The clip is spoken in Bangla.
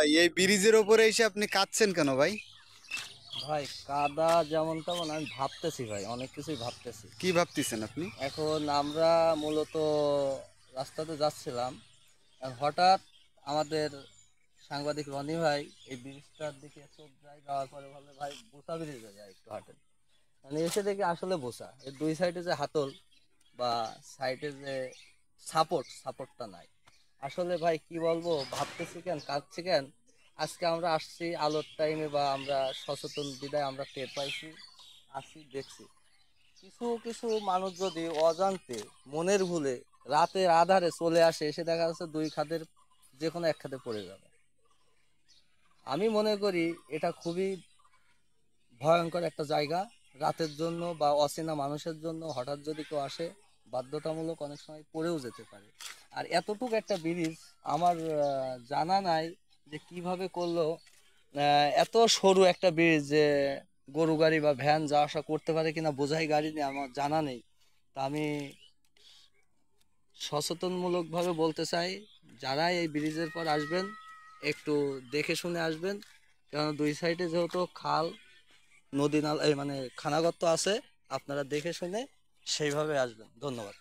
ভাই, এই ব্রিজের ওপরে এসে আপনি কাঁদছেন কেন ভাই? ভাই কাদা যেমন তেমন আমি ভাবতেছি ভাই, অনেক কিছুই ভাবতেছি। কি ভাবতেছেন আপনি? এখন আমরা মূলত রাস্তাতে যাচ্ছিলাম, আর হঠাৎ আমাদের সাংবাদিক রনি ভাই এই ব্রিজটার দিকে চোখ যায়, যাওয়ার পরে বলে ভাই বোসা ব্রিজে যায় একটু হাঁটেন। মানে এসে দেখি আসলে বোসা, এর দুই সাইডে যে হাতল বা সাইডে যে সাপোর্টটা নাই। আসলে ভাই কি বলবো, ভাবতেছি কেন, কাঁদছি কেন। আজকে আমরা আসছি আলোর টাইমে, বা আমরা সচেতন বিদায় আমরা টের পাইছি, আসছি দেখছি কিছু কিছু মানুষ যদি অজান্তে মনের ভুলে রাতের আধারে চলে আসে, এসে দেখা যাচ্ছে দুই খাদের যে কোনো এক খাতে পড়ে যাবে। আমি মনে করি এটা খুবই ভয়ঙ্কর একটা জায়গা রাতের জন্য, বা অচেনা মানুষের জন্য হঠাৎ যদি কেউ আসে, বাধ্যতামূলক অনেক সময় পড়েও যেতে পারে। আর এতটুকু একটা ব্রিজ আমার জানা নাই যে কিভাবে করলো। এত সরু একটা ব্রিজ যে গরু গাড়ি বা ভ্যান যাওয়া আসা করতে পারে কিনা, বোঝাই গাড়ি নিয়ে আমার জানা নেই। তা আমি সচেতনমূলকভাবে বলতে চাই, যারা এই ব্রিজের পর আসবেন একটু দেখে শুনে আসবেন, কারণ দুই সাইডে যেহেতু খাল, নদী নালা, এই মানে খানাগর্ত আছে, আপনারা দেখে শুনে সেইভাবে আসবেন। ধন্যবাদ।